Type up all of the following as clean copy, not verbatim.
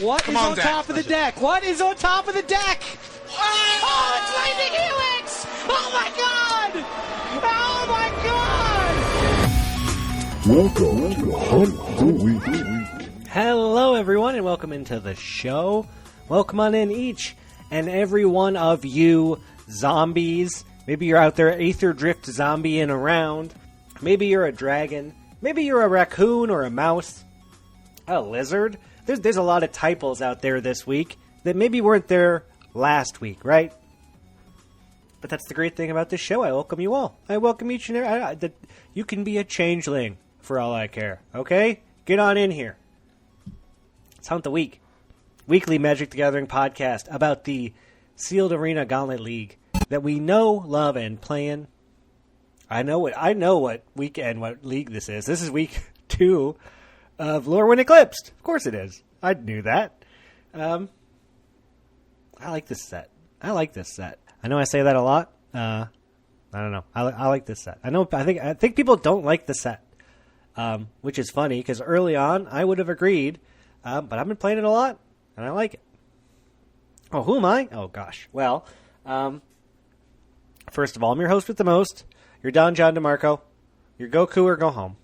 What is on top of the deck? What is on top of the deck? Oh, it's Lightning Helix! Oh my god! Oh my god! Welcome to Hunt the Week. Hello, everyone, and welcome into the show. Welcome on in, each and every one of you zombies. Maybe you're out there Aether Drift zombieing around. Maybe you're a dragon. Maybe you're a raccoon or a mouse. A lizard. There's a lot of typos out there this week that maybe weren't there last week, right? But that's the great thing about this show. I welcome you all. I welcome each and every... you can be a changeling for all I care, okay? Get on in here. It's Hunt the Week. Weekly Magic the Gathering podcast about the Sealed Arena Gauntlet League that we know, love, and play in. I know what week and what league this is. This is week 2 of Lorwyn Eclipsed. Of course it is. I knew that. I like this set. I know I say that a lot. I don't know. I like this set. I think people don't like the set, which is funny because early on I would have agreed, but I've been playing it a lot and I like it. Oh, who am I? Oh gosh. Well, first of all, I'm your host with the most. You're Don John DeMarco. You're Goku or go home.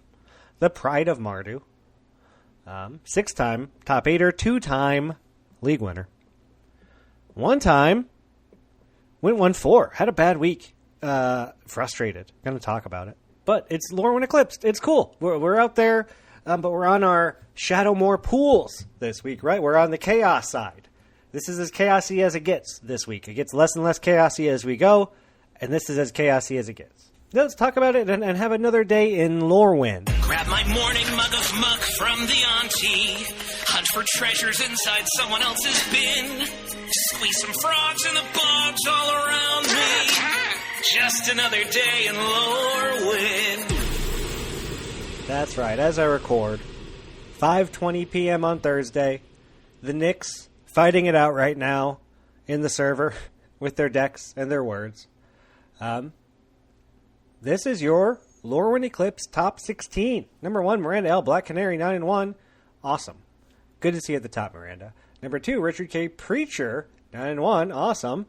The Pride of Mardu. 6-time top 8er, 2-time league winner. 1 time went 1-4. Had a bad week. Frustrated. Gonna talk about it. But it's Lorwyn Eclipsed. It's cool. We're out there, but we're on our Shadowmoor pools this week, right? We're on the chaos side. This is as chaosy as it gets this week. It gets less and less chaosy as we go, and this is as chaosy as it gets. Let's talk about it and have another day in Lorwyn. Grab my morning mug of muck from the auntie. Hunt for treasures inside someone else's bin. Squeeze some frogs in the bogs all around me. Just another day in Lorwyn. That's right. As I record, 5:20 p.m. on Thursday, the Knicks fighting it out right now in the server with their decks and their words. This is your Lorwyn Eclipse top 16. Number 1, Miranda L. Black Canary, 9-1. Awesome. Good to see you at the top, Miranda. Number 2, Richard K. Preacher, 9-1. Awesome.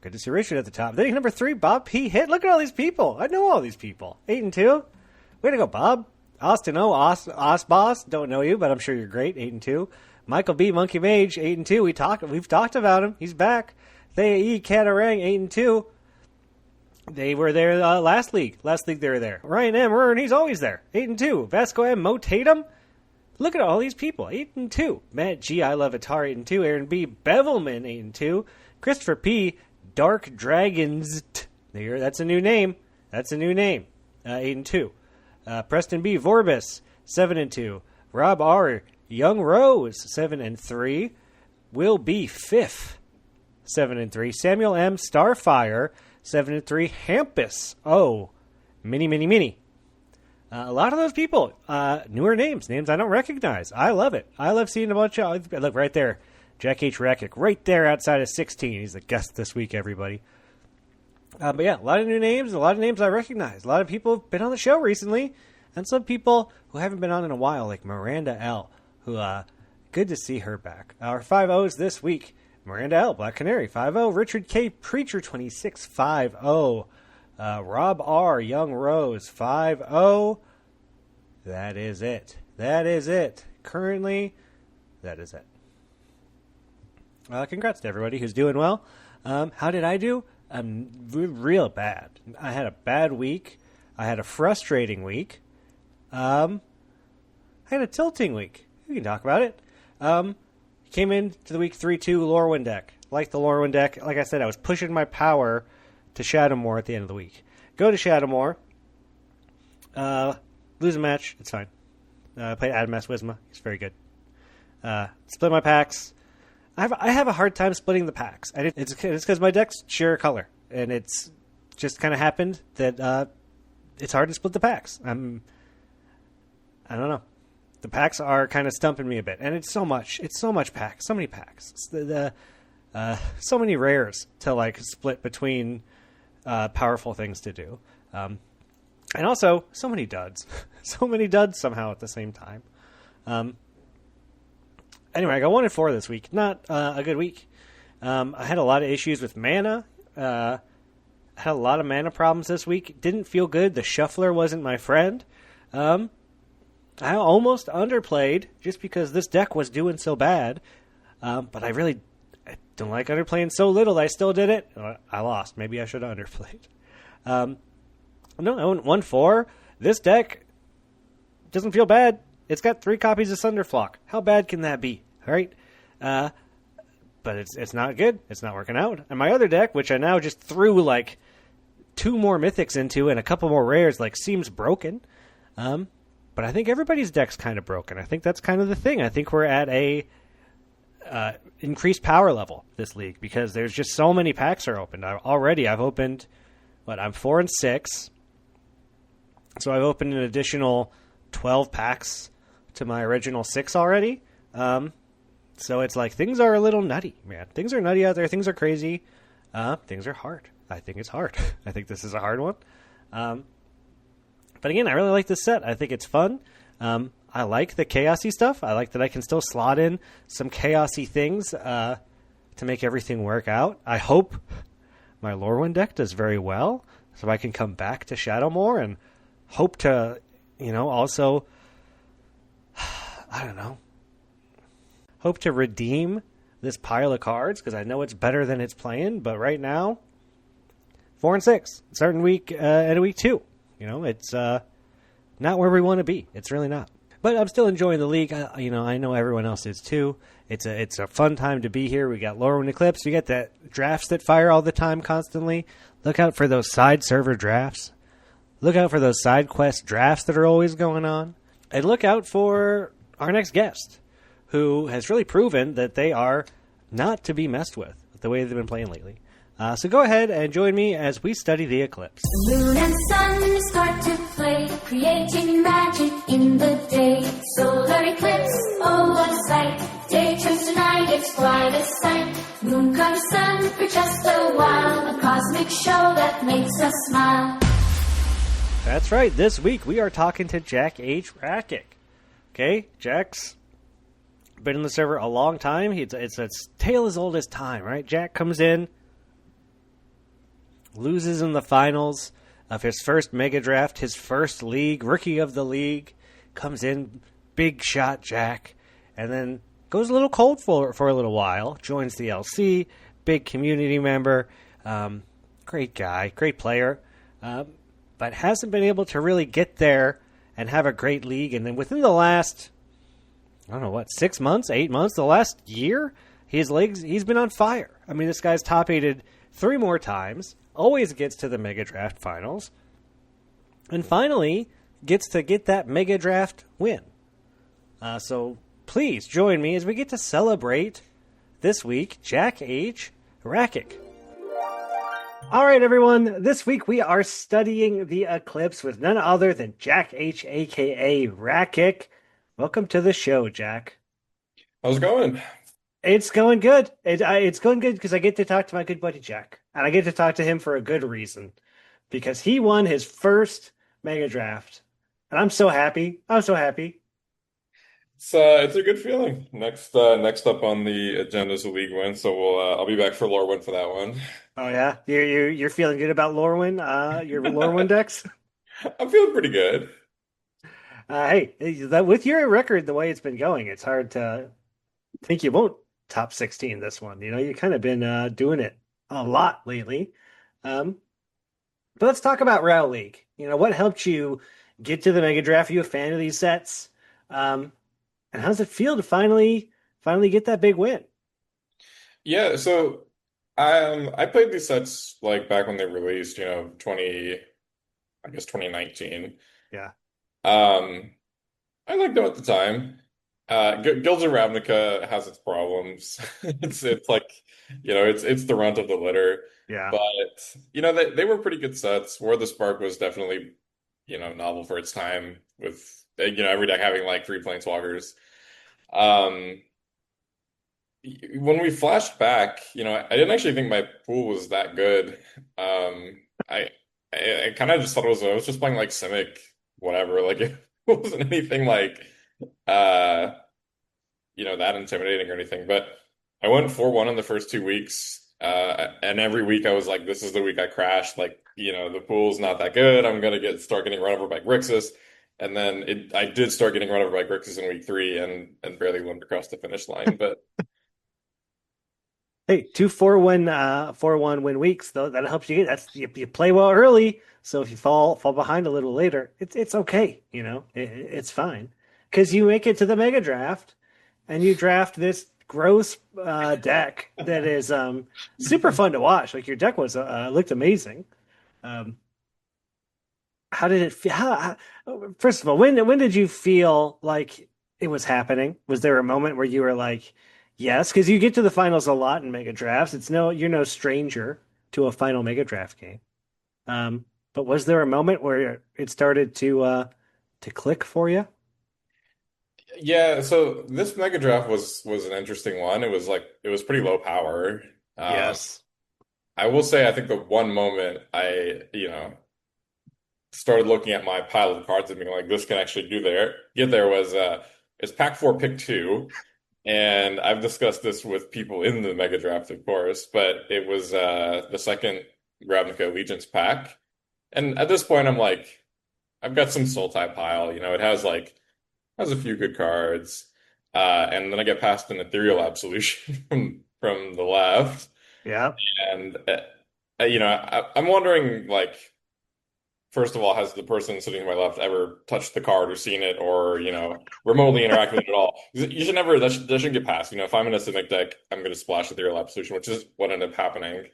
Good to see Richard at the top. Then number 3, Bob P. Hit. Look at all these people. I know all these people. 8-2. Way to go, Bob. Austin O. Osboss. Don't know you, but I'm sure you're great. 8-2. Michael B. Monkey Mage, 8-2. We've talked about him. He's back. Thea E. Catarang, 8-2. They were there last league. Last league they were there. Ryan M. Rern, he's always there. 8-2. Vasco M. Mo Tatum. Look at all these people. 8-2. Matt G. I Love Atari, 8-2. Aaron B. Bevelman, 8-2. Christopher P. Dark Dragons. There, that's a new name. 8-2. Preston B. Vorbis, 7-2. Rob R. Young Rose, 7-3. Will B. 5th, 7-3. Samuel M. Starfire, 7-3. Hampus O. Mini. A lot of those people, newer names I don't recognize. I love it. I love seeing a bunch of... Look, right there. Jack H. Rakic, right there outside of 16. He's the guest this week, everybody. But yeah, a lot of new names, a lot of names I recognize. A lot of people have been on the show recently, and some people who haven't been on in a while, like Miranda L., who, good to see her back. Our 5-0s this week. Miranda L., Black Canary, 5-0. Richard K. Preacher, 26, 5-0. Rob R., Young Rose, 5-0. That is it. Currently, that is it. Congrats to everybody who's doing well. How did I do? Real bad. I had a bad week. I had a frustrating week. I had a tilting week. We can talk about it. Came into the week 3-2 Lorwyn deck. Like the Lorwyn deck. Like I said, I was pushing my power to Shadowmoor at the end of the week. Go to Shadowmoor. Lose a match. It's fine. Played Adamas Wisma. He's very good. Split my packs. I have a hard time splitting the packs. It's because my decks share a color. And it's just kind of happened that it's hard to split the packs. I don't know. The packs are kind of stumping me a bit, and it's so much packs, so many packs, so many rares to like split between powerful things to do, and also so many duds, somehow at the same time. Anyway, I got 1-4 this week. Not a good week. I had a lot of issues with mana. Had a lot of mana problems this week. Didn't feel good. The shuffler wasn't my friend. I almost underplayed just because this deck was doing so bad. But I don't like underplaying so little that I still did it. I lost. Maybe I should have underplayed. No, I went 1-4. This deck doesn't feel bad. It's got 3 copies of Sunderflock. How bad can that be? All right? But it's not good. It's not working out. And my other deck, which I now just threw like 2 more mythics into and a couple more rares, like seems broken. But I think everybody's deck's kind of broken. I think that's kind of the thing. I think we're at a increased power level this league because there's just so many packs are opened. I've opened, I'm 4 and 6. So I've opened an additional 12 packs to my original 6 already. So it's like things are a little nutty, man. Things are nutty out there. Things are crazy. Things are hard. I think it's hard. I think this is a hard one. But again, I really like this set. I think it's fun. I like the chaosy stuff. I like that I can still slot in some chaosy things to make everything work out. I hope my Lorwyn deck does very well so I can come back to Shadowmoor and hope to, also, I don't know, hope to redeem this pile of cards because I know it's better than it's playing. But right now, 4 and 6, starting week at week 2. It's not where we want to be. It's really not. But I'm still enjoying the league. I know everyone else is too. It's a fun time to be here. We got Lorwyn Eclipsed. We got the drafts that fire all the time constantly. Look out for those side server drafts. Look out for those side quest drafts that are always going on. And look out for our next guest, who has really proven that they are not to be messed with the way they've been playing lately. So go ahead and join me as we study the eclipse. The moon and sun start to play, creating magic in the day. Solar eclipse, oh what a sight. Day turns to night, it's quite a sight. Moon comes sun for just a while, a cosmic show that makes us smile. That's right. This week we are talking to Jack H. Rakic. Okay, Jack's been in the server a long time. It's a tale as old as time, right? Jack comes in, loses in the finals of his first Mega Draft, his first league, rookie of the league, comes in, big shot Jack, and then goes a little cold for a little while, joins the LC, big community member, great guy, great player, but hasn't been able to really get there and have a great league. And then within the last, 6 months, 8 months, the last year, he's been on fire. I mean, this guy's top-aided 3 more times, always gets to the Mega Draft finals, and finally gets to get that Mega Draft win. So please join me as we get to celebrate this week Jack H. Rakic. All right, everyone. This week we are studying the eclipse with none other than Jack H, a.k.a. Rakic. Welcome to the show, Jack. How's it going? It's going good. It's going good because I get to talk to my good buddy Jack. And I get to talk to him for a good reason. Because he won his first Mega Draft. And I'm so happy. I'm so happy. It's a good feeling. Next up on the agenda is a league win, so I'll be back for Lorwyn for that one. Oh yeah? You're feeling good about Lorwyn? Your Lorwyn decks? I'm feeling pretty good. Hey, with your record the way it's been going, it's hard to think you won't top 16 this one. You've kind of been doing it a lot lately. But let's talk about RAL League. What helped you get to the Mega Draft? Are you a fan of these sets? And how does it feel to finally get that big win? Yeah, so I played these sets like back when they released, 2019. Yeah. I liked them at the time. Guilds of Ravnica has its problems. It's like, it's the runt of the litter. Yeah. But they were pretty good sets. War of the Spark was definitely, novel for its time with every deck having like 3 planeswalkers. When we flashed back, I didn't actually think my pool was that good. I kind of just thought I was just playing like Simic, whatever. Like it wasn't anything like that intimidating or anything. But I went 4-1 in the first 2 weeks, and every week I was like, "This is the week I crashed." Like, the pool's not that good. I'm gonna start getting run over by Grixis, and then I did start getting run over by Grixis in week 3, and barely limped across the finish line. But Hey, 4-1 win weeks though. That helps you get you play well early. So if you fall behind a little later, it's okay. It's fine because you make it to the mega draft and you draft this gross deck that is super fun to watch. Like your deck was looked amazing. Um, how did it feel? First of all, when did you feel like it was happening? Was there a moment where you were like, yes, because you get to the finals a lot in mega drafts. You're no stranger to a final mega draft game. But was there a moment where it started to click for you? yeah, so this Mega Draft was an interesting one. It was pretty low power. Um, Yes. I will say I think the one moment I started looking at my pile of cards and being like, this can actually get there was it's pack 4, pick 2. And I've discussed this with people in the Mega Draft, of course, but it was the second Ravnica Allegiance pack. And at this point I'm like, I've got some soul type pile, it has a few good cards. And then I get past an Ethereal Absolution from the left. Yeah. And I'm wondering, like, first of all, has the person sitting to my left ever touched the card or seen it or, remotely interacted with it at all? You should never, that shouldn't get past. If I'm in a Simic deck, I'm going to splash Ethereal Absolution, which is what ended up happening.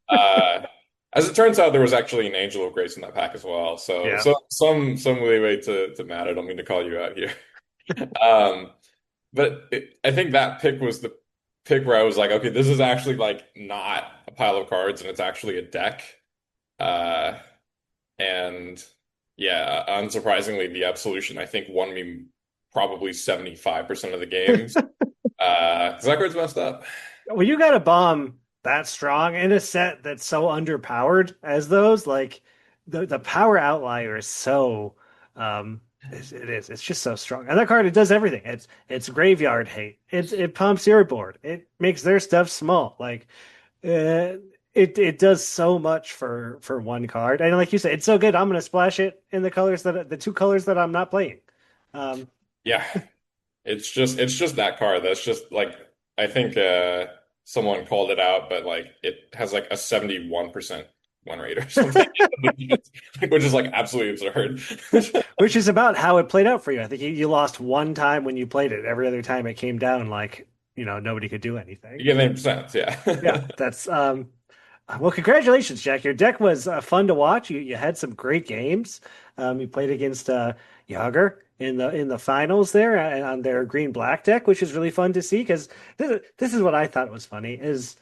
Uh, as it turns out, there was actually an Angel of Grace in that pack as well. So, Yeah. some leeway to Matt. I don't mean to call you out here. Um, but I think that pick was the pick where I was like, okay, this is actually like not a pile of cards and it's actually a deck. Uh, and yeah, unsurprisingly, the Absolution I think won me probably 75% of the games. 'Cause that card's messed up. Well, you got a bomb that strong in a set that's so underpowered as those, like the power outlier is so it is. It's just so strong. And that card, it does everything. It's graveyard hate. It pumps your board. It makes their stuff small. Like it does so much for one card. And like you said, it's so good. I'm gonna splash it in the two colors that I'm not playing. Um, Yeah, it's just that card. That's just like I think someone called it out, but like it has like a 71% win rate or something, which is like absolutely absurd. which is about how it played out for you. I think you lost one time when you played it. Every other time it came down like, nobody could do anything. You get 80%, Yeah, yeah. that's well, congratulations, Jack. Your deck was fun to watch. You had some great games. You played against Yager in the finals there on their green black deck, which is really fun to see because this is what I thought was funny is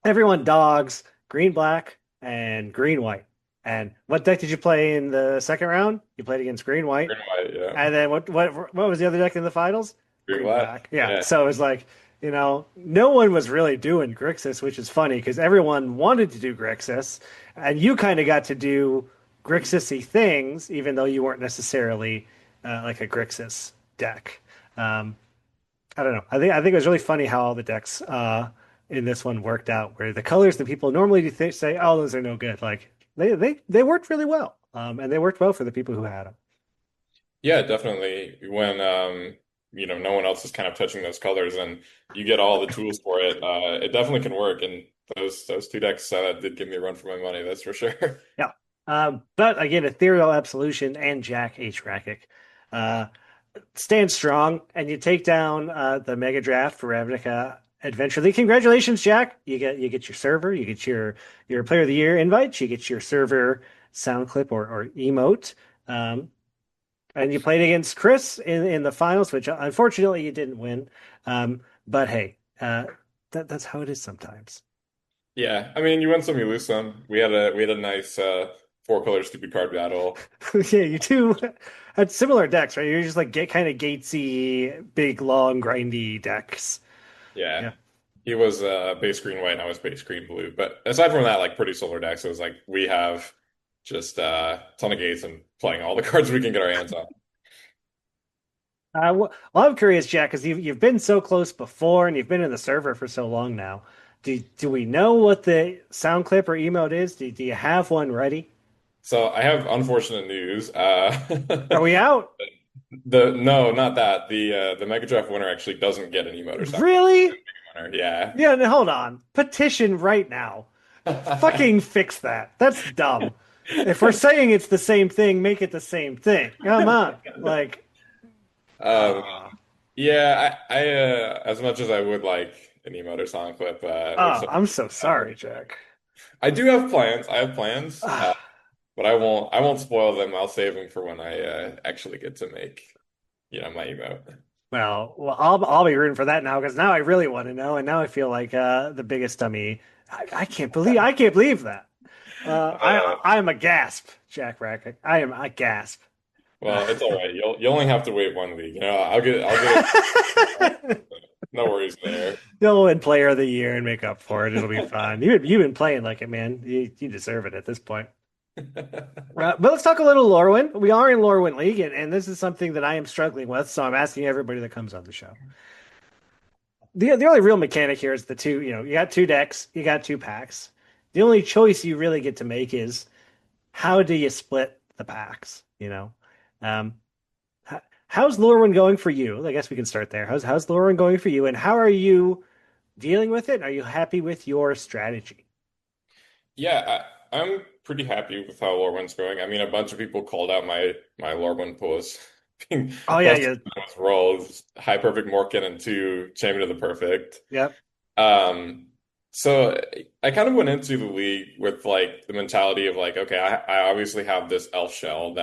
everyone dogs green black and green white. And what deck did you play in the second round? You played against green white. Green and white, yeah. And then what was the other deck in the finals? Green Green black, black. Yeah. yeah. So it was like, no one was really doing Grixis, which is funny because everyone wanted to do Grixis, and you kind of got to do Grixis-y things, even though you weren't necessarily like a Grixis deck. I don't know. I think it was really funny how all the decks in this one worked out, where the colors that people normally say, "Oh, those are no good," like they worked really well, and they worked well for the people who had them. Yeah, definitely. When no one else is kind of touching those colors and you get all the tools for it, it definitely can work. And those two decks did give me a run for my money, that's for sure. Yeah. But again, Ethereal Absolution and Jack H. Rakic stand strong, and you take down the Mega Draft for Ravnica Adventure League. Congratulations, Jack! You get your server, you get your Player of the Year invite, you get your server sound clip or emote. And you played against Chris in the finals, which unfortunately you didn't win. But hey, that's how it is sometimes. Yeah, I mean, you win some, you lose some. We had a nice four color stupid card battle. Yeah, you two had similar decks, right? You're just like get kind of gatesy, big, long, grindy decks. Yeah. Yeah. He was base green white and I was base green blue. But aside from that, like pretty similar decks. It was like we have just a ton of gates and playing all the cards we can get our hands on. Well, I'm curious, Jack, because you've been so close before, and you've been in the server for so long now. Do we know what the sound clip or emote is? Do you have one ready? So I have unfortunate news. Are we out? The no, not that. The Mega Draft winner actually doesn't get an emote or something. Really? Winner. Yeah. Yeah, no, hold on. Petition right now. Fucking fix that. That's dumb. If we're saying it's the same thing, make it the same thing. Come on. Like, Um, uh, yeah, as much as I would like an emote or song clip, there's oh, some, I'm so sorry, Jack. I do have plans. I have plans, Ah, but I won't spoil them. I'll save them for when I actually get to make, my emote. well, I'll be rooting for that now because now I really want to know, and now I feel like the biggest dummy. I can't believe that. Uh, I'm a gasp, Jack Racket. I am a gasp. well, it's all right. You only have to wait 1 week. I'll get it. No worries there. You'll win Player of the Year and make up for it. It'll be fun. You've been playing like it, man. You deserve it at this point. But let's talk a little Lorwyn. We are in Lorwyn League, and this is something that I am struggling with. So I'm asking everybody that comes on the show. The only real mechanic here is the two. You got two decks, you got two packs. The only choice you really get to make is how do you split the packs? Um, how's Lorwyn going for you? I guess we can start there. How's Lorwyn going for you, and how are you dealing with it? Are you happy with your strategy? Yeah, I'm pretty happy with how Lorwyn's going. I mean, a bunch of people called out my Lorwyn pool as being Oh yeah, busted yeah, in his roles, high perfect Morkin and two Champion of the Perfect. yep. Um, so I kind of went into the league with like the mentality of like, okay, I obviously have this elf shell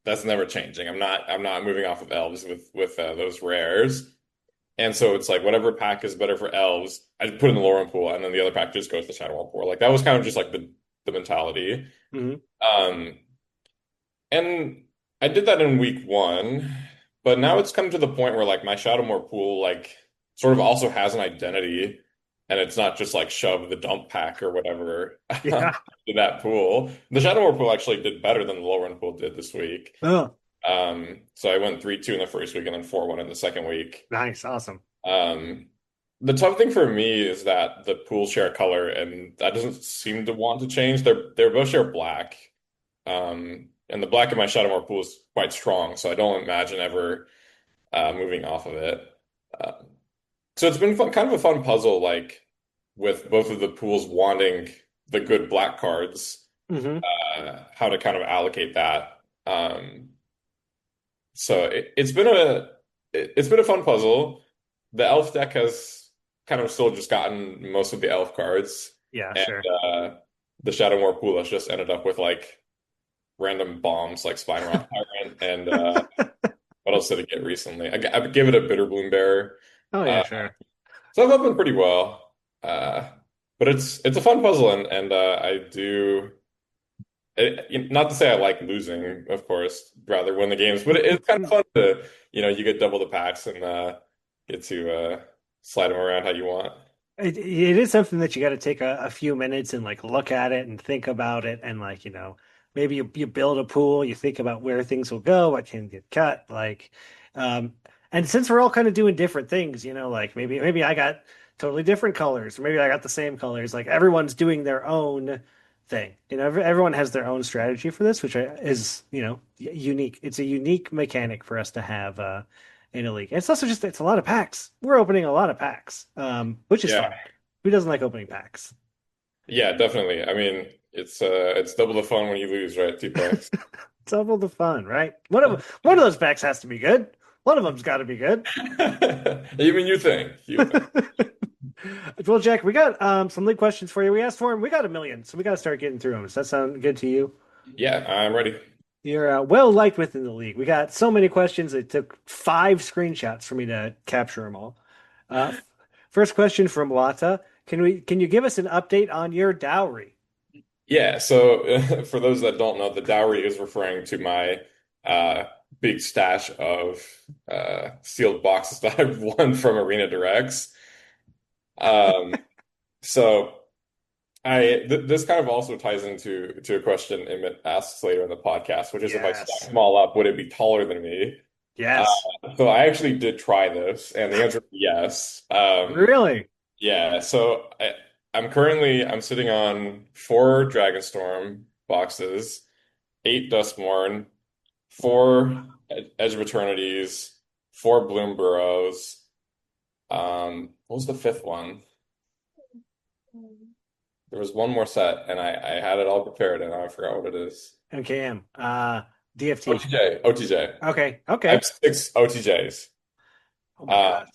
that's never changing. I'm not moving off of elves with those rares. And so it's like whatever pack is better for elves, I put in the Lorwyn pool, and then the other pack just goes to Shadow Wall pool. Like that was kind of just like the mentality. Hmm. Um, and I did that in week one, but now it's come to the point where like my Shadowmoor pool like sort of also has an identity, and it's not just like shove the dump pack or whatever Yeah. to that pool. The Shadowmoor pool actually did better than the Lorwyn pool did this week. Oh, So I went 3-2 in the first week and then 4-1 in the second week. nice, awesome. Um, the tough thing for me is that the pools share color, and that doesn't seem to want to change. They're both share black. And the black in my Shadowmoor pool is quite strong, so I don't imagine ever moving off of it. Um, so it's been kind of a fun puzzle, like with both of the pools wanting the good black cards, Hmm. how to kind of allocate that. So it's been a fun puzzle. The elf deck has kind of still just gotten most of the elf cards, Yeah, and sure. the Shadowmoor pool has just ended up with like random bombs like Spine Rock Tyrant and what else did it get recently? I gave it a Bitter Bloom Bearer. Oh yeah, Uh, sure. so I've been pretty well. But it's a fun puzzle, and I do not to say I like losing, of course, rather win the games, but it's kind of fun to you get double the packs and get to slide them around how you want. It is something that you got to take a few minutes and like look at it and think about it and like maybe you build a pool, you think about where things will go, what can get cut, like um and since we're all kind of doing different things, like maybe I got totally different colors, or maybe I got the same colors, like everyone's doing their own thing. Everyone has their own strategy for this, which is unique. It's a unique mechanic for us to have in a league. And it's also just it's a lot of packs. We're opening a lot of packs, which is Yeah, fun. Who doesn't like opening packs? yeah, definitely. I mean, it's double the fun when you lose, right? Two packs. Double the fun, right? One of those packs has to be good. One of them's got to be good. Even you think. Well, Jack, we got some league questions for you. We asked for them. We got a million, so we got to start getting through them. Does that sound good to you? Yeah, I'm ready. You're well liked within the league. We got so many questions. It took 5 screenshots for me to capture them all. Uh, First question from Wata. Can you give us an update on your dowry? Yeah, so for those that don't know, the dowry is referring to my big stash of sealed boxes that I've won from Arena Directs. Um, so this kind of also ties into a question Emmett asks later in the podcast, which is if I stack Yes. them all up, would it be taller than me? Uh, Yes. so I actually did try this, and the answer is yes. Really? Yeah, I'm sitting on 4 Dragonstorm boxes, 8 Duskmourn, 4 Edge of Eternities, 4 Bloom Burrows. What was the fifth one? There was one more set, and I had it all prepared, and I forgot what it is. MKM. DFT. OTJ, OTJ. Okay. I have Okay. 6 OTJs. Oh my Uh, God.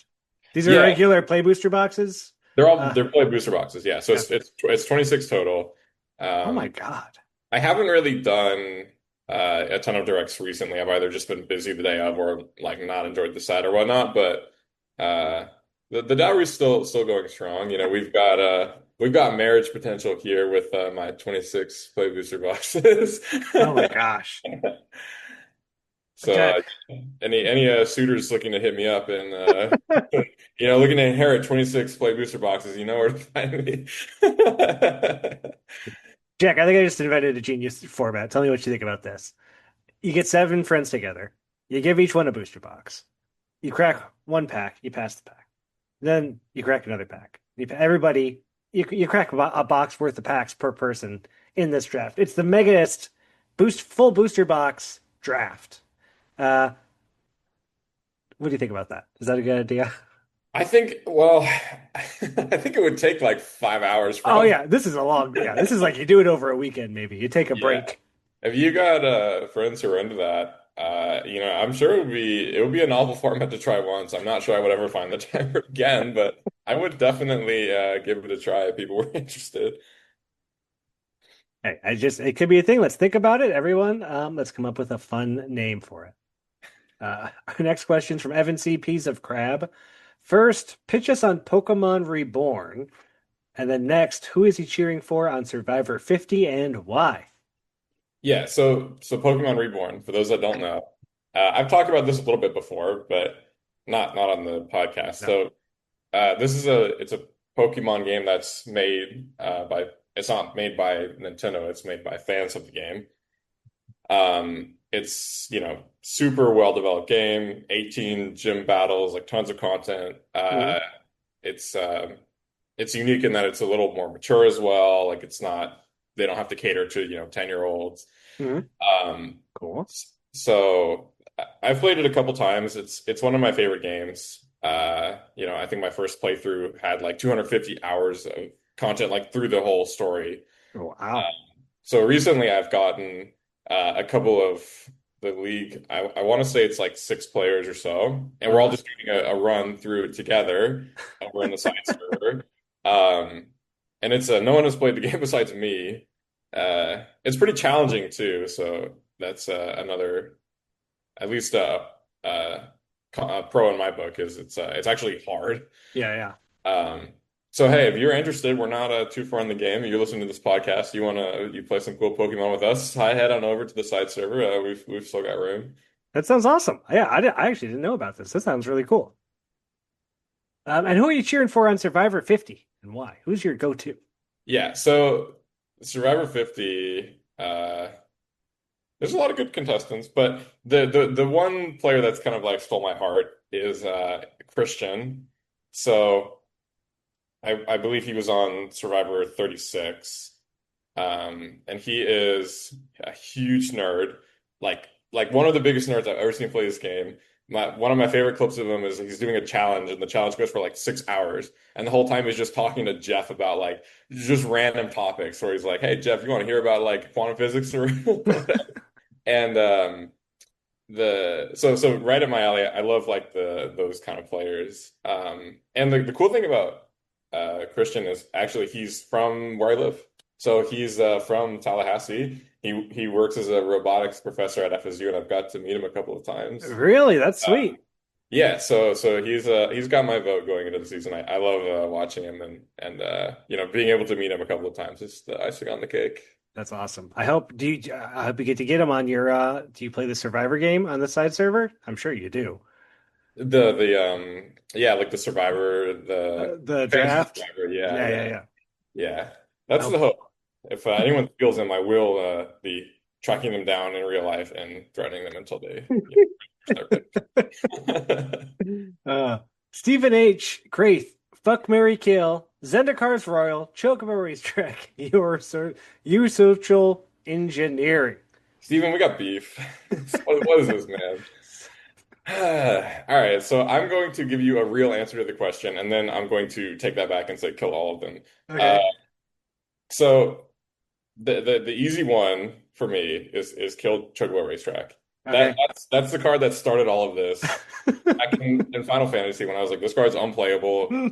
These are yeah, regular play booster boxes? they're play booster boxes. Yeah, so Okay. it's 26 total. Oh my Um, God. I haven't really done a ton of directs recently. I've either just been busy the day of or like not enjoyed the set or whatnot. But the dowry's still going strong. We've got marriage potential here with my 26 play booster boxes. Oh my gosh. So Jack. any suitors looking to hit me up and looking to inherit 26 play booster boxes, you know where to find me. Jack, I think I just invented a genius format. Tell me what you think about this. You get 7 friends together. You give each one a booster box. You crack one pack. You pass the pack. Then you crack another pack. Everybody, you crack a box worth of packs per person in this draft. It's the megaest full booster box draft. Uh, what do you think about that? Is that a good idea? Well, I think it would take like 5 hours Oh probably. yeah, this is a long. Yeah, this is like you do it over a weekend. Maybe you take a Yeah. break. If you got friends who are into that, I'm sure it would be a novel format to try once. I'm not sure I would ever find the time again, but I would definitely give it a try if people were interested. Hey, it could be a thing. Let's think about it, everyone. Let's come up with a fun name for it. Our next question from Evan C. Peas of Crab. First, pitch us on Pokemon Reborn. And then next, who is he cheering for on Survivor 50 and why? Yeah, so Pokemon Reborn, for those that don't know, I've talked about this a little bit before, but not on the podcast. No. So it's a Pokemon game that's made by it's not made by Nintendo, it's made by fans of the game. It's super well developed game, 18 gym battles, like tons of content. Mhm. It's it's unique in that it's a little more mature as well. Like it's not they don't have to cater to 10-year-olds. Mhm. Um, Cool. so I've played it a couple times. It's one of my favorite games. I think my first playthrough had like 250 hours of content like through the whole story. Wow. So recently I've gotten a couple of the league. I want to say it's like 6 players or so, and we're all Uh-huh. just doing a run through it together over in the side server. Um, and it's no one has played the game besides me. It's pretty challenging too, so that's another at least uh, pro in my book is it's actually hard. Yeah, yeah. Um, so hey, if you're interested, we're not too far in the game. You're listening to this podcast. You play some cool Pokemon with us? Head on over to the side server. We've still got room. That sounds awesome. Yeah, I actually didn't know about this. That sounds really cool. And who are you cheering for on Survivor 50 and why? Who's your go-to? Yeah. So Survivor 50. There's a lot of good contestants, but the one player that's kind of like stole my heart is Christian. So I believe he was on Survivor 36. And he is a huge nerd, like one of the biggest nerds I've ever seen play this game. One of my favorite clips of him is he's doing a challenge, and the challenge goes for like 6 hours, and the whole time he's just talking to Jeff about like just random topics. Where he's like, "Hey Jeff, you want to hear about like quantum physics or?" And so right at my alley. I love like those kind of players. And the cool thing about Christian is actually he's from where I live. So he's from Tallahassee. He works as a robotics professor at FSU, and I've got to meet him a couple of times. Really? That's Uh, sweet. yeah, so he's got my vote going into the season. I love watching him and being able to meet him a couple of times is the icing on the cake. That's awesome. I hope you get to get him on your do you play the Survivor game on the side server? I'm sure you do. The yeah, like the Survivor, the The fans of draft? Survivor, yeah, Yeah, yeah, yeah, yeah. yeah. That's Oh, the hope. If anyone steals them, I will be tracking them down in real life and threatening them until they. Stephen H. Craith, Fuck Mary Kill, Zendikar's Royal, Chocobo Racetrack, you social engineering. Steven, we got beef. What is this, man? All right, so I'm going to give you a real answer to the question, and then I'm going to take that back and say kill all of them. Okay. So the easy one for me is kill Chocobo Racetrack. Okay. That's the card that started all of this. Back in Final Fantasy, when I was like, this card's unplayable.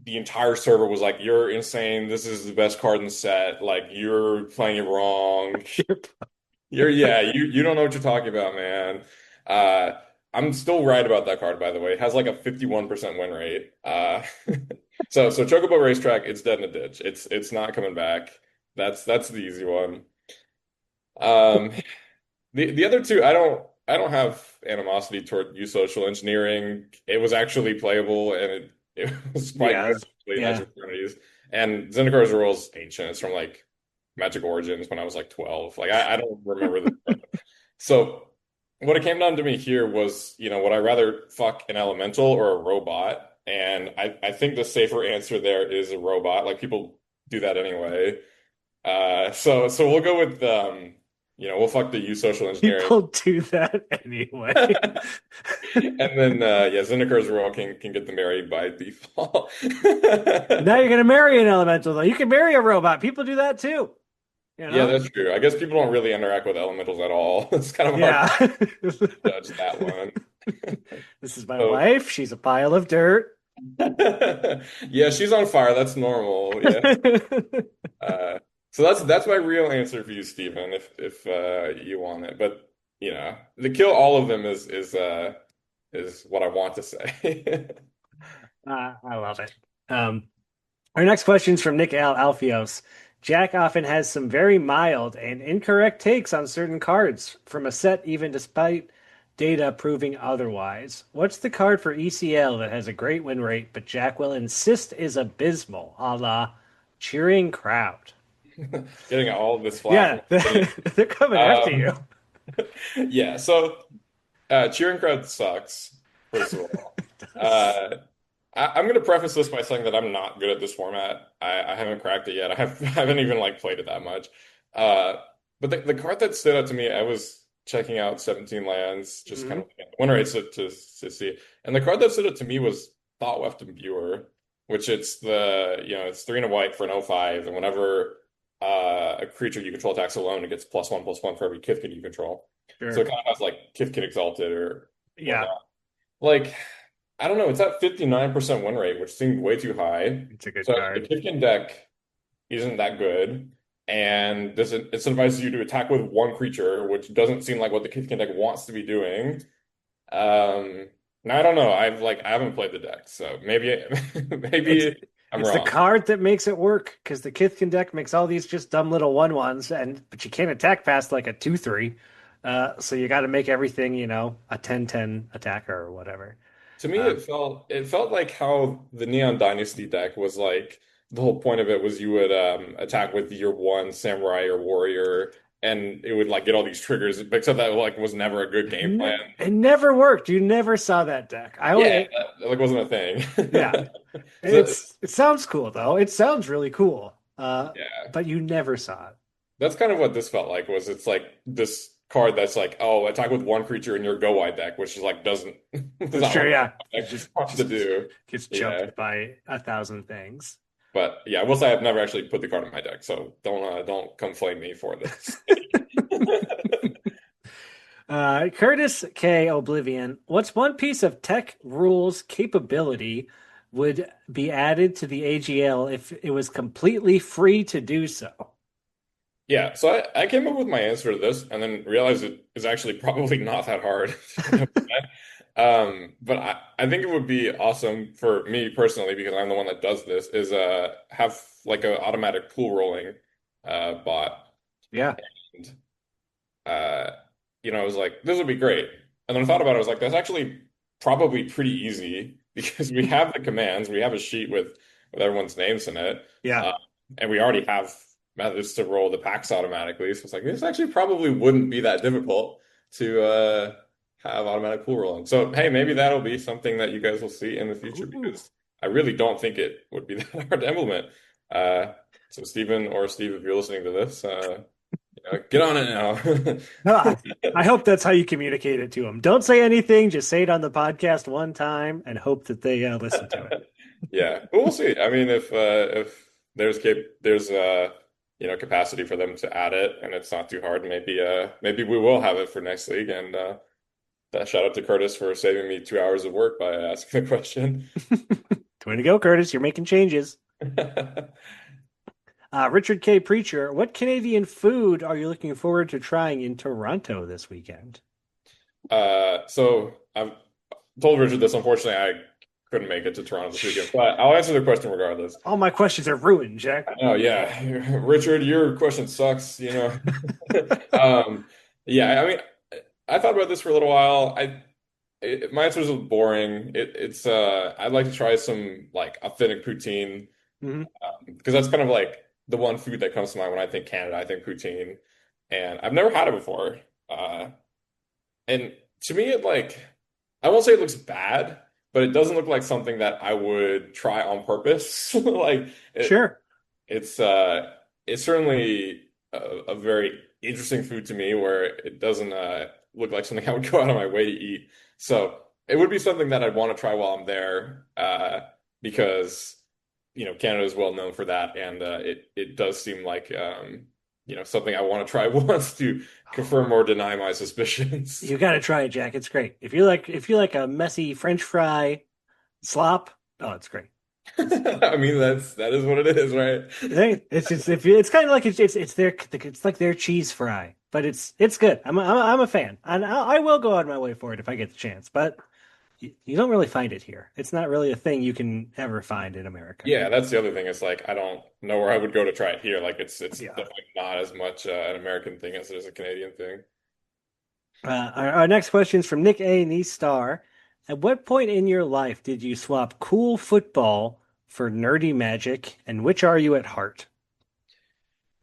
The entire server was like, "You're insane. This is the best card in the set. Like, you're playing it wrong. You don't know what you're talking about, man." I'm still right about that card, by the way. It has like a 51% win rate. So Chocobo Racetrack, it's dead in the ditch. It's not coming back. That's the easy one. The other two, I don't have animosity toward you social engineering. It was actually playable and it was quite good in Magic Eternities. And Zendikar's Rule's ancient. It's from like Magic Origins when I was like 12. Like I don't remember this. So what it came down to me here was, would I rather fuck an elemental or a robot? And I think the safer answer there is a robot. Like people do that anyway. So we'll go with we'll fuck the you social engineering. People do that anyway. And then Zendikar's Royal can get the marry by default. Now you're gonna marry an elemental though. You can marry a robot. People do that too. Yeah, that's true. I guess people don't really interact with elementals at all. It's kind of hard to judge that one. This is my wife. She's a pile of dirt. Yeah, she's on fire. That's normal. Yeah. So that's my real answer for you, Stephen, if you want it. But the kill all of them is what I want to say. I love it. Our next question is from Nick Alfios. Jack often has some very mild and incorrect takes on certain cards from a set, even despite data proving otherwise. What's the card for ECL that has a great win rate, but Jack will insist is abysmal, a la Cheering Crowd? Getting all of this flack. Yeah, they're coming after you. Yeah, so Cheering Crowd sucks, first of all. I'm going to preface this by saying that I'm not good at this format. I haven't cracked it yet. I haven't even played it that much. But the card that stood out to me, I was checking out 17 lands, just kind of win rates to see. And the card that stood out to me was Thought Weft Imbuer, which it's it's 3 and a white for an 0/5, and whenever a creature you control attacks alone, it gets +1/+1 for every Kithkin you control. Sure. So it kind of has like Kithkin Exalted or whatnot. Like, I don't know, it's at 59% win rate, which seemed way too high. It's a good card. The Kithkin deck isn't that good, and it incentivizes you to attack with one creature, which doesn't seem like what the Kithkin deck wants to be doing. Now I don't know. I haven't played the deck, so maybe I'm wrong. It's the card that makes it work, because the Kithkin deck makes all these just dumb little 1/1s, but you can't attack past like a 2/3. So you got to make everything, a 10/10 attacker or whatever. To me, it felt like how the Neon Dynasty deck was like. The whole point of it was you would attack with your one samurai or warrior, and it would get all these triggers. Except that was never a good game plan. It never worked. You never saw that deck. That wasn't a thing. Yeah, it sounds cool though. It sounds really cool. But you never saw it. That's kind of what this felt like. It's like this card that's attack with one creature in your go wide deck, which is doesn't. That's true. Yeah, just to do. Gets jumped by 1,000 things. But yeah, I will say I've never actually put the card in my deck, so don't come flame me for this. Curtis K. Oblivion. What's one piece of tech rules capability would be added to the AGL if it was completely free to do so? Yeah, so I came up with my answer to this and then realized it is actually probably not that hard. But I think it would be awesome for me personally, because I'm the one that does this, is have an automatic pool rolling bot. Yeah. And I was like, this would be great. And then I thought about it, I was like, that's actually probably pretty easy, because we have the commands, we have a sheet with everyone's names in it. Yeah. And we already have methods to roll the packs automatically. So it's like, this actually probably wouldn't be that difficult to have automatic pool rolling. So hey, maybe that'll be something that you guys will see in the future Ooh. because I really don't think it would be that hard to implement. Uh, so Stephen or Steve, if you're listening to this, get on it now. Ah, I hope that's how you communicate it to them. Don't say anything, just say it on the podcast one time and hope that they listen to it. Yeah, but we'll see. I mean, if there's capacity for them to add it and it's not too hard, maybe we will have it for next league. And shout out to Curtis for saving me 2 hours of work by asking the question. Way to go, Curtis. You're making changes. Richard K. Preacher, what Canadian food are you looking forward to trying in Toronto this weekend? So I've told Richard this. Unfortunately, I couldn't make it to Toronto this weekend, but I'll answer the question regardless. All my questions are ruined, Jack. Oh yeah, Richard, your question sucks. Yeah. I mean, I thought about this for a little while. My answer is boring. I'd like to try some like authentic poutine Hmm. because that's kind of like the one food that comes to mind when I think Canada. I think poutine, and I've never had it before. And to me, I won't say it looks bad, but it doesn't look like something that I would try on purpose. Sure. It's certainly a very interesting food to me where it doesn't look like something I would go out of my way to eat. So it would be something that I'd want to try while I'm there, because Canada is well known for that, and it does seem like something I want to try once to confirm or deny my suspicions. You got to try it, Jack. It's great. If you like a messy French fry slop, oh, it's great. I mean, that is what it is, right? It's kind of like it's like their cheese fry, but it's good. I'm a fan, and I will go out of my way for it if I get the chance. But you don't really find it here. It's not really a thing you can ever find in America. Yeah, that's the other thing. It's like I don't know where I would go to try it here. Like it's Yeah. definitely not as much an American thing as it is a Canadian thing. Our next question is from Nick A. Knee Star. At what point in your life did you swap cool football for nerdy magic, and which are you at heart?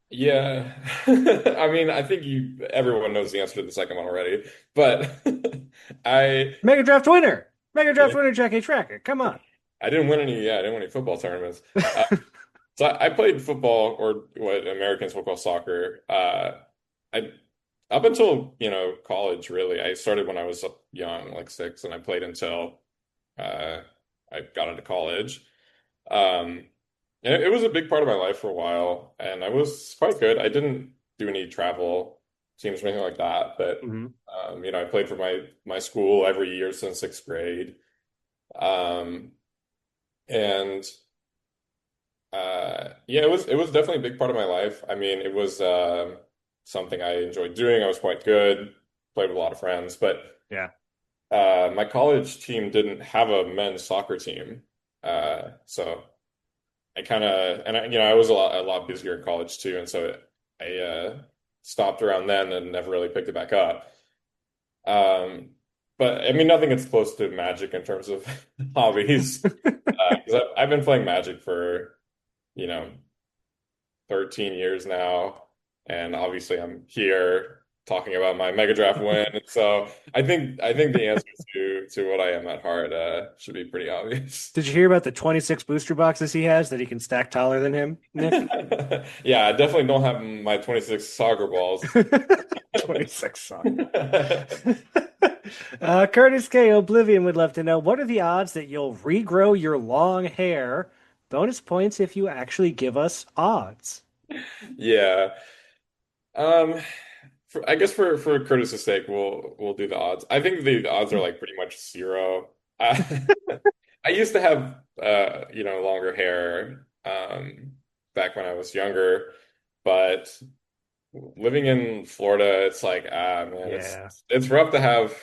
Yeah. I mean, I think everyone knows the answer to the second one already, but I Megadraft winner! Megadraft winner, Jackie Tracker. Come on. I didn't win any, yeah, I didn't win any football tournaments. So I played football or what Americans would call soccer. I up until, college, really. I started when I was young, like 6, and I played until I got into college. Um, and it was a big part of my life for a while, and I was quite good. I didn't do any travel teams or anything like that, but Mhm. I played for my school every year since 6th grade. Um, and yeah, it was definitely a big part of my life. I mean, it was something I enjoyed doing. I was quite good, played with a lot of friends, but Yeah. my college team didn't have a men's soccer team. So I kind of, and I was a lot busier in college too, and so I stopped around then and never really picked it back up. Um, but I mean, nothing gets close to Magic in terms of hobbies. 'Cause I've been playing Magic for, you know, 13 years now, and obviously I'm here talking about my Mega Draft win. And so I think the answer to what I am at heart should be pretty obvious. Did you hear about the 26 booster boxes he has that he can stack taller than him, Nick? Yeah, I definitely don't have my 26 soccer balls. 26 song. Curtis K. Oblivion would love to know, what are the odds that you'll regrow your long hair? Bonus points if you actually give us odds. Yeah. I guess for Curtis's sake, we'll do the odds. I think the odds are like pretty much zero. I, I used to have longer hair back when I was younger, but living in Florida, it's like man, Yeah. it's rough to have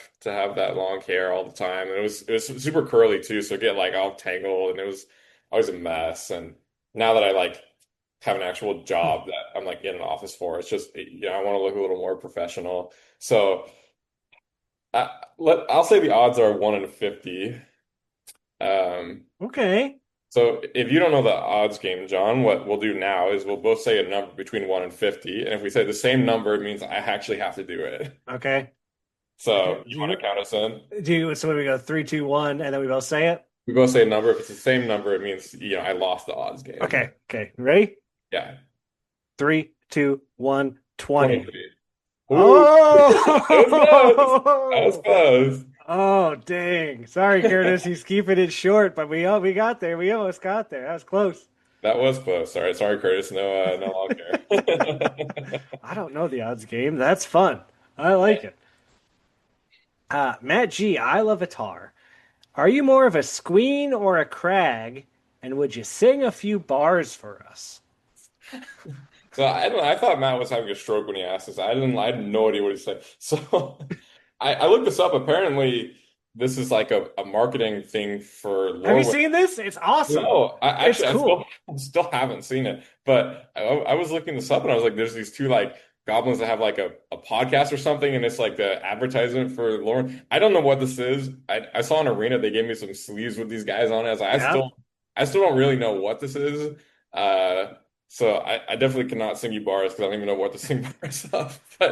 that long hair all the time, and it was super curly too, so it get like all tangled, and it was always a mess. And now that I like have an actual job that I'm like in an office for, it's just I want to look a little more professional. So I'll say the odds are 1 in 50. Okay. So if you don't know the odds game, John, what we'll do now is we'll both say a number between 1 and 50. And if we say the same number, it means I actually have to do it. Okay. So you want to count us in? So when we go 3, 2, 1, and then we both say it? We both say a number. If it's the same number, it means I lost the odds game. Okay. Ready? Yeah. 3, 2, 1, 20. 23. Oh! That was close. Oh, dang. Sorry, Curtis. He's keeping it short, but we got there. We almost got there. That was close. That was close. Sorry, Curtis. No longer. I don't know the odds game. That's fun. I like it. Matt G, I love Atar. Are you more of a Squeen or a Crag? And would you sing a few bars for us? So I don't know. I thought Matt was having a stroke when he asked this. I had no idea what he said. So I looked this up. Apparently, this is like a marketing thing for Lorwyn. Have you seen this? It's awesome. No, It's cool. I still haven't seen it. But I was looking this up and I was like, there's these two like goblins that have like a podcast or something, and it's like the advertisement for Lorwyn. I don't know what this is. I saw an arena, they gave me some sleeves with these guys on it. I was like, I still don't really know what this is. So I definitely cannot sing you bars because I don't even know what to sing bars of. But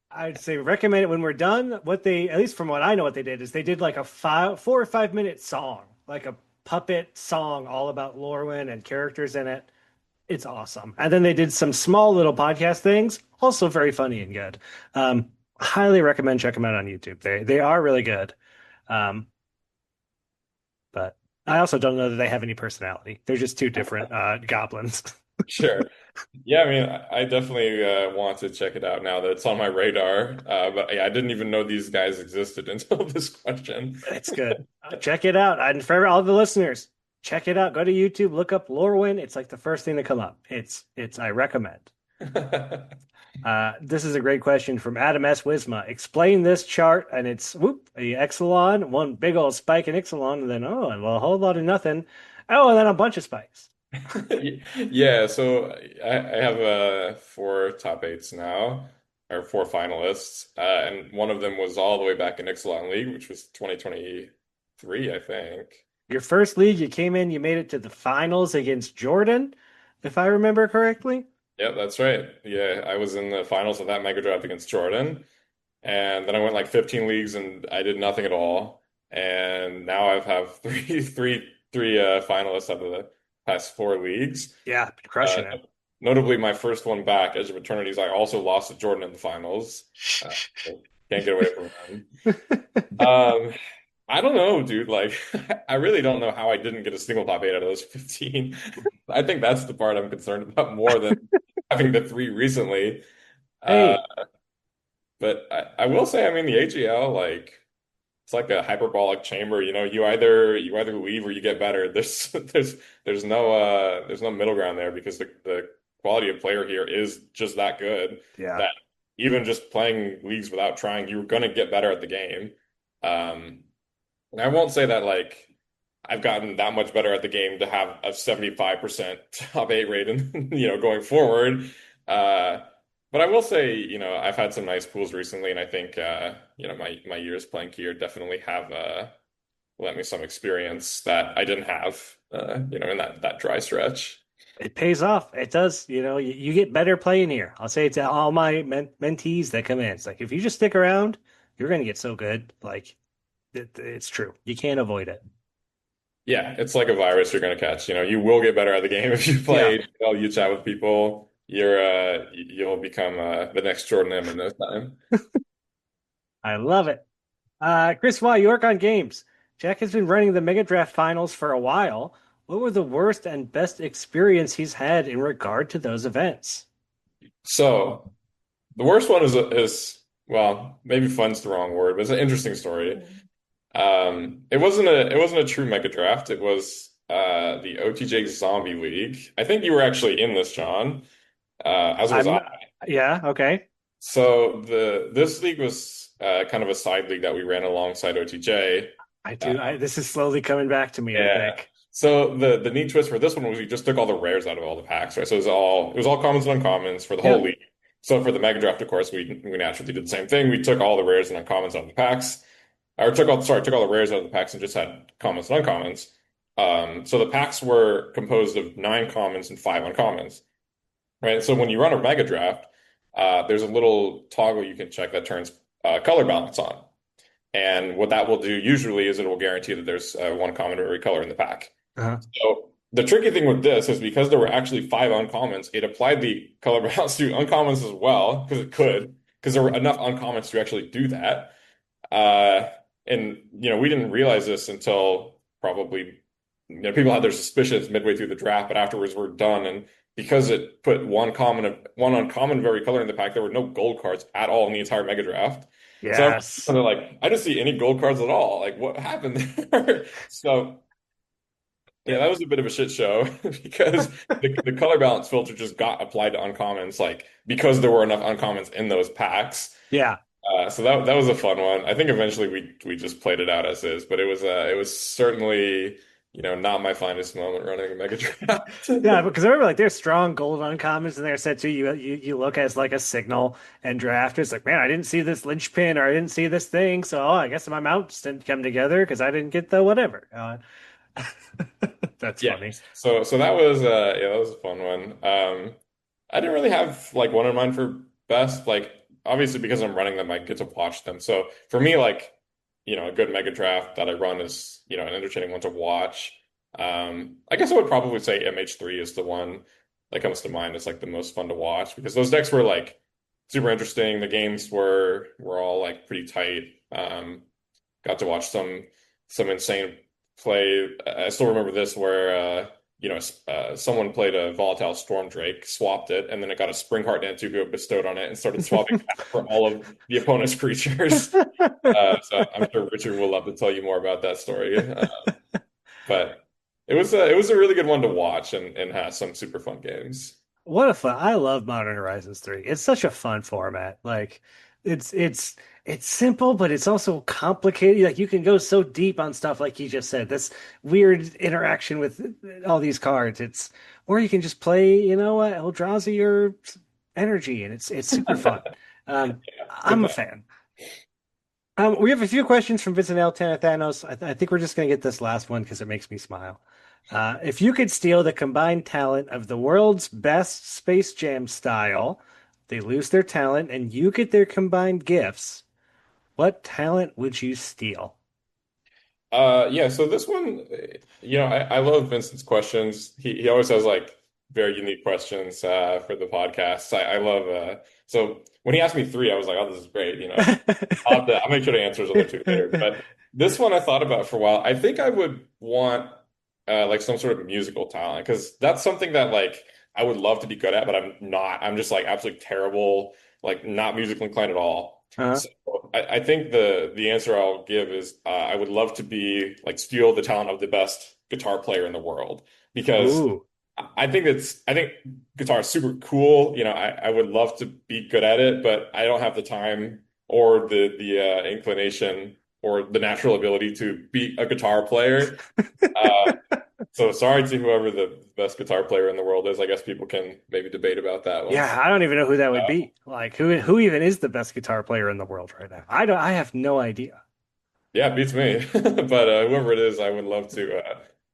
I'd say recommend it when we're done. At least from what I know, what they did is they did like a 4 or 5 minute song, like a puppet song all about Lorwyn and characters in it. It's awesome. And then they did some small little podcast things, also very funny and good. Highly recommend check them out on YouTube. They are really good. But I also don't know that they have any personality. They're just two different goblins. Sure. Yeah, I mean, I definitely want to check it out now that it's on my radar. But yeah, I didn't even know these guys existed until this question. It's good. Check it out. And for all the listeners, check it out. Go to YouTube, look up Lorwyn. It's like the first thing to come up. I recommend. This is a great question from Adam S. Wisma. Explain this chart, and it's a Ixalan, one big old spike in Ixalan, and then a whole lot of nothing. Oh, and then a bunch of spikes. Yeah, so I have 4 top 8s now, or 4 finalists, and one of them was all the way back in Ixalan League, which was 2023, I think. Your first league, you came in, you made it to the finals against Jordan, if I remember correctly. Yeah, that's right. Yeah, I was in the finals of that Mega Draft against Jordan, and then I went like 15 leagues and I did nothing at all. And now I have three finalists out of the past 4 leagues. Yeah, crushing it. Notably, my first one back as of Eternities, I also lost to Jordan in the finals. So can't get away from him. I don't know, dude. Like, I really don't know how I didn't get a single top 8 out of those 15. I think that's the part I'm concerned about more than having the 3 recently. Hey. But I will say, I mean, the AGL, like, it's like a hyperbolic chamber. You either leave or you get better. There's no middle ground there because the quality of player here is just that good. Yeah. That even just playing leagues without trying, you're gonna get better at the game. And I won't say that like I've gotten that much better at the game to have a 75% top 8 rate and going forward. But I will say, I've had some nice pools recently, and I think my years playing here definitely have lent me some experience that I didn't have in that dry stretch. It pays off. It does. You get better playing here. I'll say it to all my mentees that come in. It's like if you just stick around, you're going to get so good. Like it's true. You can't avoid it. Yeah, it's like a virus you're going to catch. You will get better at the game if you play. Yeah. You chat with people. You'll become the next Jordan M in no time. I love it. Chris Y, you work on games. Jack has been running the Mega Draft finals for a while. What were the worst and best experience he's had in regard to those events? So the worst one is well, maybe fun's the wrong word, but it's an interesting story. It wasn't a true Mega Draft. It was the OTJ Zombie League. I think you were actually in this, John. As was I. Yeah, okay. So this league was kind of a side league that we ran alongside OTJ. I do. This is slowly coming back to me, yeah. I think. So the neat twist for this one was we just took all the rares out of all the packs, right? So it was all commons and uncommons for the whole league. So for the Mega Draft, of course, we naturally did the same thing. We took all the rares and uncommons out of the packs. Or took all the rares out of the packs and just had commons and uncommons. So the packs were composed of 9 commons and 5 uncommons. Right. So when you run a Mega Draft, there's a little toggle you can check that turns color balance on. And what that will do usually is it will guarantee that there's one common every color in the pack. Uh-huh. So the tricky thing with this is because there were actually five uncommons, it applied the color balance to uncommons as well, because it could, because there were enough uncommons to actually do that. Uh, and we didn't realize this until probably people had their suspicions midway through the draft, but afterwards we're done. And because it put one uncommon very color in the pack, there were no gold cards at all in the entire Mega Draft. So Yes. they're like, I didn't see any gold cards at all. Like, what happened there? So yeah, that was a bit of a shit show because the color balance filter just got applied to uncommons, like because there were enough uncommons in those packs. Yeah. So that was a fun one. I think eventually we just played it out as is, but it was certainly not my finest moment running a Mega Draft. Yeah, because I remember like there's strong gold uncommons in there set too. You look as like a signal and draft. It's like, man, I didn't see this linchpin or I didn't see this thing, so I guess my mounts didn't come together because I didn't get the whatever. That's Yeah. funny. So that was a fun one. I didn't really have like one in mind for best. Like obviously because I'm running them, I get to watch them. So for me, like a good Mega Draft that I run is an entertaining one to watch. I guess I would probably say MH3 is the one that comes to mind as like the most fun to watch because those decks were like super interesting. The games were all like pretty tight. Got to watch some insane play. I still remember this where someone played a volatile Storm Drake, swapped it, and then it got a Spring Heart and Antugo bestowed on it and started swapping back for all of the opponent's creatures. So I'm sure Richard will love to tell you more about that story. But it was a really good one to watch and has some super fun games. What a fun! I love Modern Horizons 3. It's such a fun format. Like it's simple, but it's also complicated. Like you can go so deep on stuff like you just said. This weird interaction with all these cards. Or you can just play, Eldrazi or energy, and it's super fun. I'm a fan. We have a few questions from Vincent L. Thanos. I think we're just going to get this last one because it makes me smile. If you could steal the combined talent of the world's best Space Jam style, they lose their talent and you get their combined gifts, what talent would you steal? Yeah, so this one, I love Vincent's questions. He always has like very unique questions for the podcast. I love so when he asked me three, I was like, oh, this is great. I'll make sure to answer his other two later. But this one I thought about for a while. I think I would want like some sort of musical talent because that's something that like I would love to be good at, but I'm not. I'm just like absolutely terrible, like not musically inclined at all. Uh-huh. So I think the answer I'll give is I would love to be like steal the talent of the best guitar player in the world because Ooh. I think guitar is super cool. I would love to be good at it, but I don't have the time or the inclination or the natural ability to be a guitar player. Uh, so sorry to whoever the best guitar player in the world is. I guess people can maybe debate about that one. Yeah, I don't even know who that would Uh, be. Like who even is the best guitar player in the world right now? I have no idea. Yeah, it beats me. But whoever it is, I would love to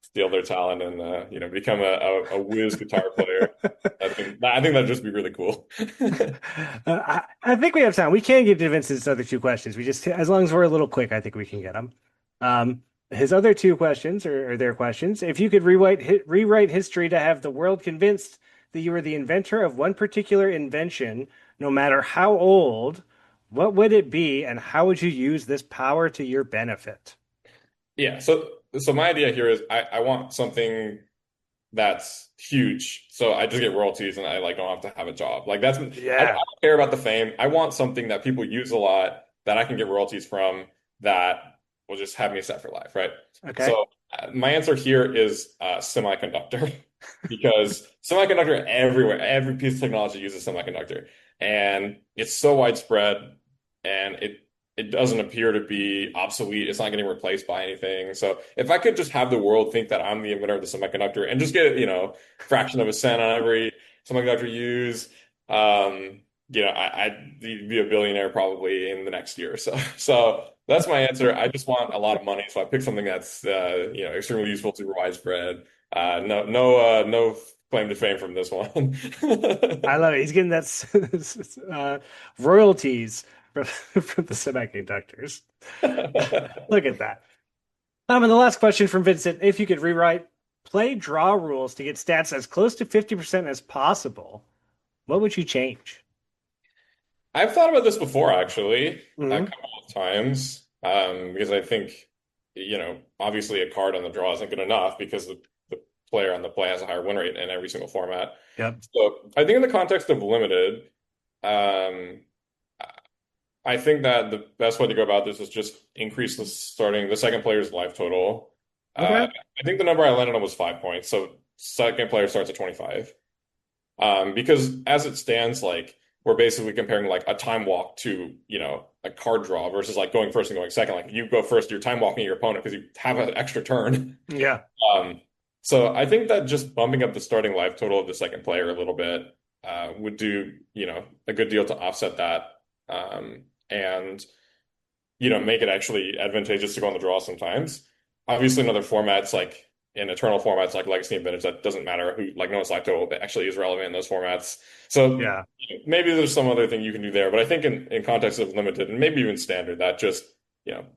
steal their talent and become a whiz guitar player. I think that'd just be really cool. I think we have time. We can get to Vincent's other two questions. We just, as long as we're a little quick, I think we can get them. His other two questions are their questions. If you could rewrite history to have the world convinced that you were the inventor of one particular invention, no matter how old, what would it be, and how would you use this power to your benefit? Yeah, so my idea here is I want something that's huge. So I just get royalties and I like don't have to have a job. Like I Yeah. don't care about the fame. I want something that people use a lot that I can get royalties from that will just have me set for life, right? Okay. So my answer here is semiconductor because semiconductor everywhere, every piece of technology uses semiconductor, and it's so widespread, and it doesn't appear to be obsolete. It's not getting replaced by anything. So if I could just have the world think that I'm the inventor of the semiconductor and just get, fraction of a cent on every semiconductor used, I'd be a billionaire probably in the next year or so. So that's my answer. I just want a lot of money. So I pick something that's, extremely useful, super widespread. No claim to fame from this one. I love it. He's getting that royalties from the semiconductors. Look at that. And the last question from Vincent: if you could rewrite play draw rules to get stats as close to 50% as possible, what would you change? I've thought about this before, actually, a Mhm. couple of times, because I think, obviously a card on the draw isn't good enough because the player on the play has a higher win rate in every single format. Yep. So I think in the context of limited, um, I think that the best way to go about this is just increase the second player's life total. Okay. I think the number I landed on was 5 points, so second player starts at 25. Because as it stands, like we're basically comparing like a time walk to, a card draw versus like going first and going second. Like you go first, you're time walking your opponent because you have an extra turn. Yeah. So I think that just bumping up the starting life total of the second player a little bit would do, a good deal to offset that. And make it actually advantageous to go on the draw sometimes. Obviously, in other formats like in eternal formats like Legacy and Vintage, that doesn't matter who like no one's life total actually is relevant in those formats. So Yeah. maybe there's some other thing you can do there, but I think in context of limited and maybe even standard, that just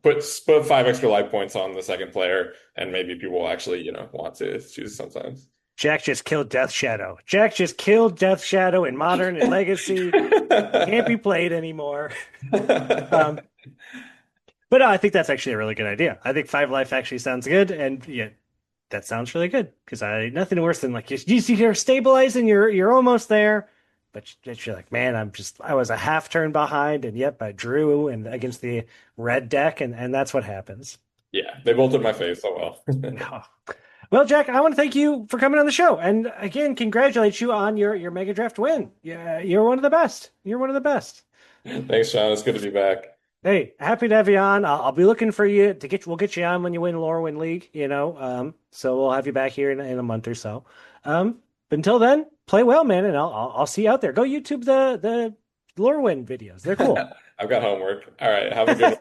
put 5 extra life points on the second player, and maybe people will actually want to choose sometimes. Jack just killed Death Shadow. Jack just killed Death Shadow in Modern and Legacy. Can't be played anymore. But no, I think that's actually a really good idea. I think 5 life actually sounds good, and yeah, that sounds really good because nothing worse than like you're stabilizing, you're almost there, but you're like, man, I was a half turn behind, and yep, I drew and against the red deck, and that's what happens. Yeah, they bolted my face so well. No. Well, Jack, I want to thank you for coming on the show, and again, congratulate you on your Mega Draft win. Yeah, you're one of the best. You're one of the best. Thanks, Sean. It's good to be back. Hey, happy to have you on. I'll be looking for you to we'll get you on when you win Lorwyn League, so we'll have you back here in a month or so. But until then, play well, man, and I'll see you out there. Go YouTube the Lorwyn videos. They're cool. I've got homework. All right, have a good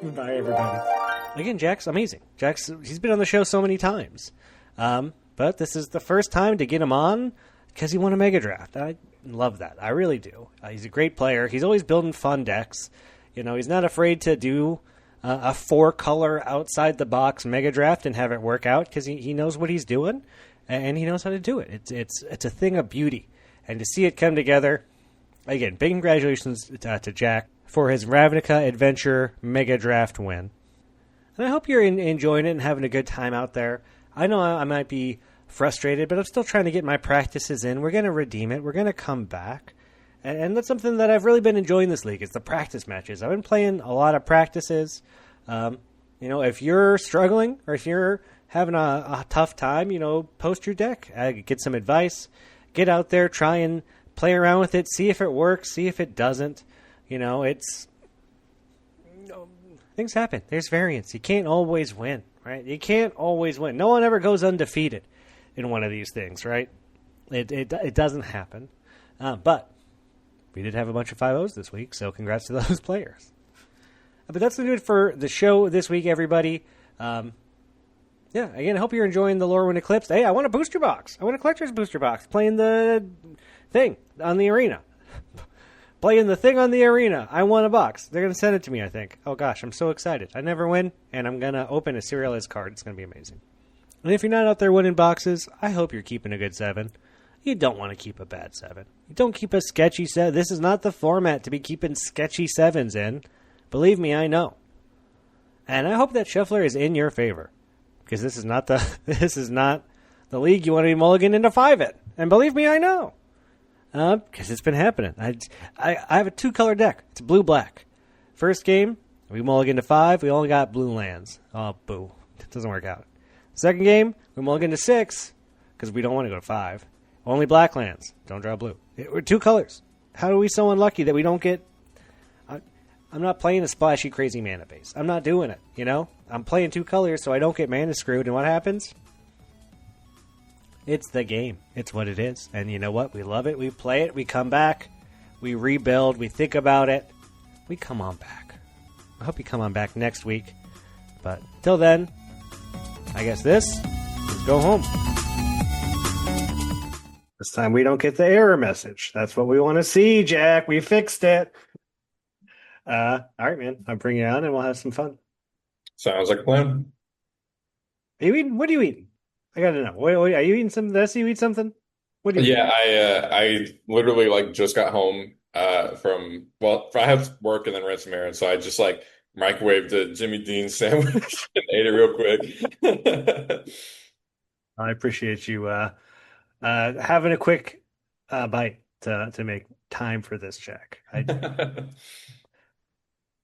one. Bye, everybody. Again, Jack's amazing. He's been on the show so many times. But this is the first time to get him on because he won a Mega Draft. I love that. I really do. He's a great player. He's always building fun decks. He's not afraid to do a 4-color outside the box Mega Draft and have it work out because he knows what he's doing and he knows how to do it. It's a thing of beauty, and to see it come together. Again, big congratulations to Jack for his Ravnica Adventure Mega Draft win. And I hope you're enjoying it and having a good time out there. I know I might be frustrated, but I'm still trying to get my practices in. We're going to redeem it. We're going to come back. And that's something that I've really been enjoying this league is the practice matches. I've been playing a lot of practices. If you're struggling or if you're having a tough time, post your deck, get some advice, get out there, try and play around with it, see if it works, see if it doesn't. Things happen. There's variance. You can't always win, right? You can't always win. No one ever goes undefeated in one of these things, right? It doesn't happen. But we did have a bunch of 5-0s this week, so congrats to those players. But that's going to do it for the show this week, everybody. Again, I hope you're enjoying the Lorwyn Eclipsed. Hey, I want a booster box. I want a collector's booster box. Playing the thing on the arena. Playing the thing on the arena. I want a box. They're going to send it to me, I think. Oh, gosh, I'm so excited. I never win, and I'm going to open a serialized card. It's going to be amazing. And if you're not out there winning boxes, I hope you're keeping a good 7. You don't want to keep a bad 7. You don't keep a sketchy 7. This is not the format to be keeping sketchy 7s in. Believe me, I know. And I hope that Shuffler is in your favor. Because this is not the league you want to be mulligan into 5 in. And believe me, I know. Because it's been happening. I have a 2-color deck. It's blue-black. First game, we mulligan to 5. We only got blue lands. Oh, boo. It doesn't work out. Second game, we mulligan to 6. Because we don't want to go to 5. Only black lands. Don't draw blue. We're 2 colors. How are we so unlucky that we don't get... I'm not playing a splashy, crazy mana base. I'm not doing it, I'm playing 2 colors so I don't get mana screwed. And what happens? It's the game. It's what it is. And you know what? We love it. We play it. We come back. We rebuild. We think about it. We come on back. I hope you come on back next week. But till then, I guess this is go home. This time we don't get the error message. That's what we want to see, Jack. We fixed it. All right, man. I'll bring you on and we'll have some fun. Sounds like a plan. Are you eating? What are you eating? I gotta know. Are you eating something? Did I see you eat something? What are you eating? Yeah, I literally like just got home from I had work and then ran some errands, so I just like microwaved a Jimmy Dean sandwich and ate it real quick. I appreciate you having a quick bite to make time for this, Jack. I